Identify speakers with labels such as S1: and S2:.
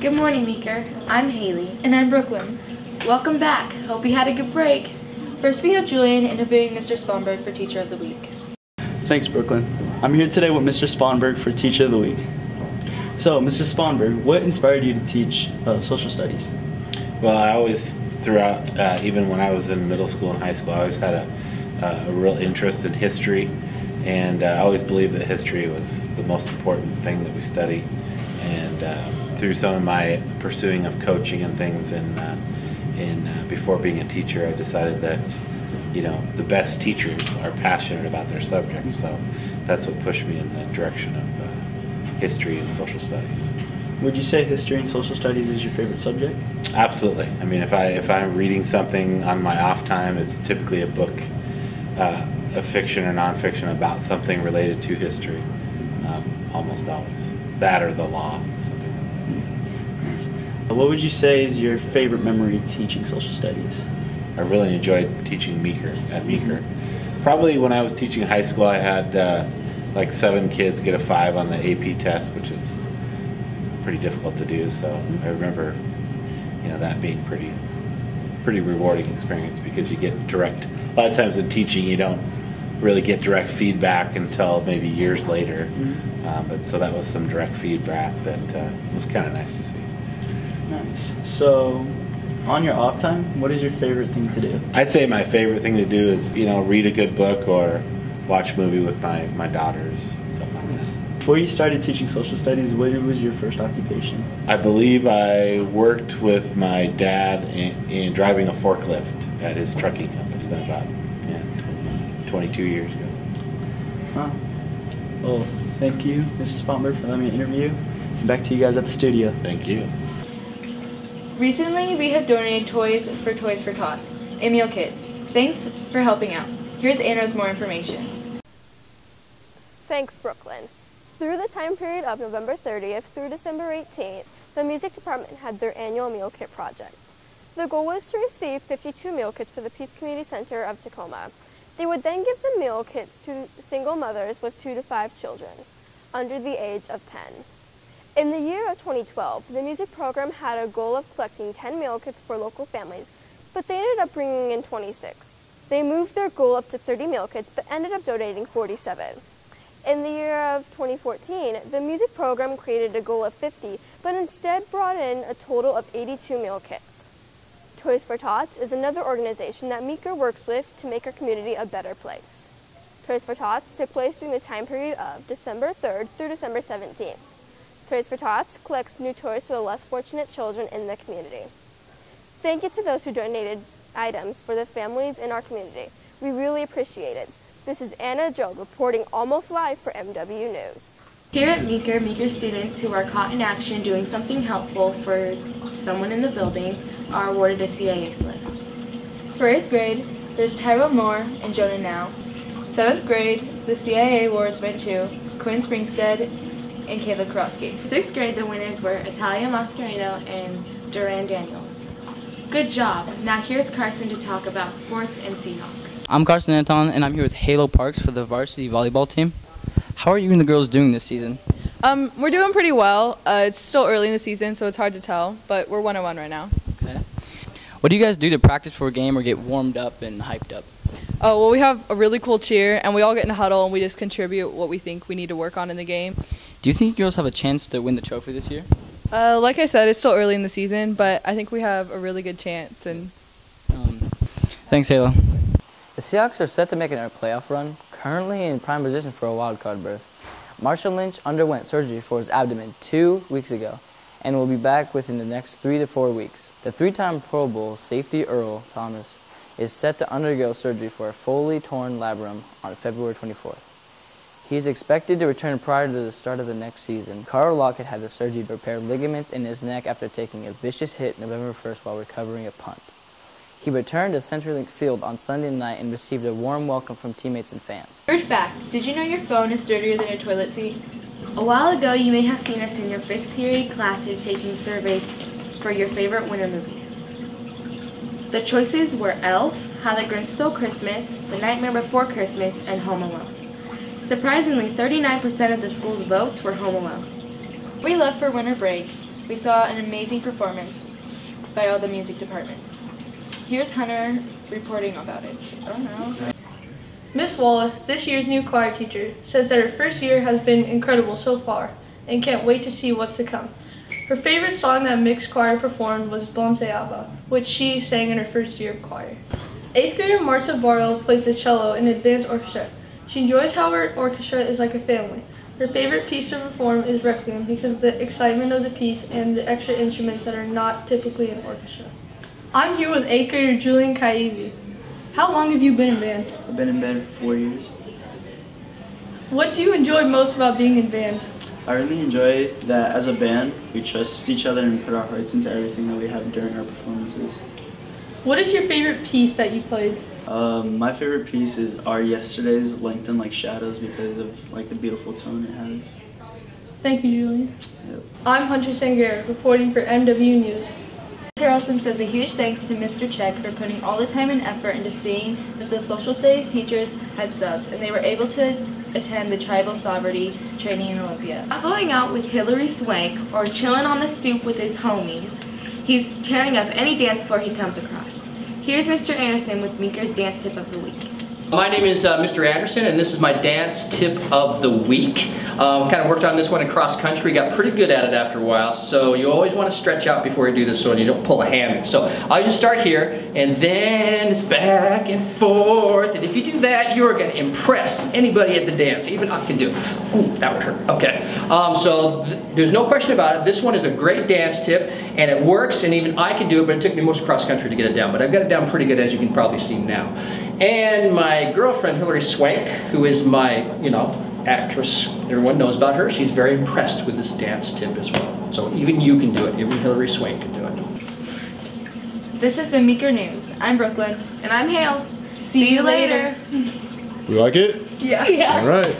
S1: Good morning, Meeker. I'm Haley.
S2: And I'm Brooklyn.
S1: Welcome back. Hope you had a good break.
S2: First, we have Julian interviewing Mr. Sponberg for Teacher of the Week.
S3: Thanks, Brooklyn. I'm here today with Mr. Sponberg for Teacher of the Week. So, Mr. Sponberg, what inspired you to teach social studies?
S4: Well, I always, throughout, even when I was in middle school and high school, I always had a real interest in history, and I always believed that history was the most important thing that we study. And through some of my pursuing of coaching and things, before being a teacher, I decided that the best teachers are passionate about their subject. So that's what pushed me in the direction of history and social studies.
S3: Would you say history and social studies is your favorite subject?
S4: Absolutely. I mean, if I'm reading something on my off time, it's typically a book, a fiction or nonfiction about something related to history. Almost always. That or the law, something like that.
S3: What would you say is your favorite memory teaching social studies?
S4: I really enjoyed teaching Meeker at Meeker. Probably when I was teaching high school, I had like 7 kids get a 5 on the AP test, which is pretty difficult to do. So I remember, that being pretty rewarding experience, because you get direct. A lot of times in teaching, you don't really get direct feedback until maybe years later. But so that was some direct feedback that was kind of nice to see.
S3: Nice. So, on your off time, what is your favorite thing to do?
S4: I'd say my favorite thing to do is, read a good book or watch a movie with my daughters, something like that.
S3: Before you started teaching social studies, what was your first occupation?
S4: I believe I worked with my dad in driving a forklift at his trucking company. It's been about 22 years ago.
S3: Huh. Well, thank you, Mrs. Sponberg, for letting me interview. Back to you guys at the studio.
S4: Thank you.
S2: Recently, we have donated toys for Tots and meal kits. Thanks for helping out. Here's Anna with more information.
S5: Thanks, Brooklyn. Through the time period of November 30th through December 18th, the music department had their annual meal kit project. The goal was to receive 52 meal kits for the Peace Community Center of Tacoma. They would then give the meal kits to single mothers with 2 to 5 children under the age of 10. In the year of 2012, the music program had a goal of collecting 10 meal kits for local families, but they ended up bringing in 26. They moved their goal up to 30 meal kits, but ended up donating 47. In the year of 2014, the music program created a goal of 50, but instead brought in a total of 82 meal kits. Toys for Tots is another organization that Meeker works with to make our community a better place. Toys for Tots took place during the time period of December 3rd through December 17th. Toys for Tots collects new toys for the less fortunate children in the community. Thank you to those who donated items for the families in our community. We really appreciate it. This is Anna Joe reporting almost live for MW News.
S1: Here at Meeker students who are caught in action doing something helpful for someone in the building are awarded a CIA slip.
S2: For 8th grade, there's Tyrell Moore and Jonah Now. 7th grade, the CIA awards went to Quinn Springstead and Kayla Karowski.
S1: 6th grade, the winners were Italia Mascareno and Duran Daniels. Good job. Now here's Carson to talk about sports and Seahawks.
S6: I'm Carson Anton, and I'm here with Halo Parks for the varsity volleyball team. How are you and the girls doing this season?
S7: We're doing pretty well. It's still early in the season, so it's hard to tell, but we're 1-1 right now.
S6: Okay. What do you guys do to practice for a game or get warmed up and hyped up?
S7: Oh, well, we have a really cool cheer, and we all get in a huddle, and we just contribute what we think we need to work on in the game.
S6: Do you think you girls have a chance to win the trophy this year?
S7: Like I said, it's still early in the season, but I think we have a really good chance. And
S6: Thanks, Halo.
S8: The Seahawks are set to make a playoff run, currently in prime position for a wild card berth. Marshall Lynch underwent surgery for his abdomen 2 weeks ago and will be back within the next 3 to 4 weeks. The 3-time Pro Bowl safety Earl Thomas is set to undergo surgery for a fully torn labrum on February 24th. He is expected to return prior to the start of the next season. Carl Lockett had the surgery to repair ligaments in his neck after taking a vicious hit November 1st while recovering a punt. He returned to CenturyLink Field on Sunday night and received a warm welcome from teammates and fans.
S2: Third fact, did you know your phone is dirtier than a toilet seat?
S1: A while ago, you may have seen us in your 5th period classes taking surveys for your favorite winter movies. The choices were Elf, How the Grinch Stole Christmas, The Nightmare Before Christmas, and Home Alone. Surprisingly, 39% of the school's votes were Home Alone.
S2: We left for winter break. We saw an amazing performance by all the music departments. Here's Hunter reporting about it. I don't know.
S9: Miss Wallace, this year's new choir teacher, says that her first year has been incredible so far and can't wait to see what's to come. Her favorite song that mixed choir performed was Bon Se Abba, which she sang in her first year of choir. 8th grader Marta Barlow plays the cello in advanced orchestra. She enjoys how her orchestra is like a family. Her favorite piece to perform is Requiem because of the excitement of the piece and the extra instruments that are not typically in orchestra. I'm here with 8th grader Julian Kaivi. How long have you been in band?
S3: I've been in band for 4 years.
S9: What do you enjoy most about being in band?
S3: I really enjoy that as a band, we trust each other and put our hearts into everything that we have during our performances.
S9: What is your favorite piece that you played?
S3: My favorite piece is Our Yesterday's Lengthen Like Shadows because of like the beautiful tone it has.
S9: Thank you, Julian.
S3: Yep.
S9: I'm Hunter Sangera, reporting for MW News.
S2: Harrelson says a huge thanks to Mr. Check for putting all the time and effort into seeing that the social studies teachers had subs and they were able to attend the tribal sovereignty training in Olympia.
S1: Not going out with Hillary Swank or chilling on the stoop with his homies. He's tearing up any dance floor he comes across. Here's Mr. Anderson with Meeker's Dance Tip of the Week.
S10: My name is Mr. Anderson, and this is my dance tip of the week. Kind of worked on this one in cross country, got pretty good at it after a while, so you always want to stretch out before you do this so you don't pull a hammy. So I'll just start here, and then it's back and forth, and if you do that, you're going to impress anybody at the dance. Even I can do. Ooh, that would hurt. Okay. There's no question about it. This one is a great dance tip, and it works, and even I can do it, but it took me most cross country to get it down. But I've got it down pretty good, as you can probably see now. And my girlfriend, Hillary Swank, who is my, actress, everyone knows about her. She's very impressed with this dance tip as well. So even you can do it. Even Hillary Swank can do it.
S2: This has been Meeker News. I'm Brooklyn.
S1: And I'm Hales. See you later.
S11: You like it?
S2: Yeah.
S11: All right.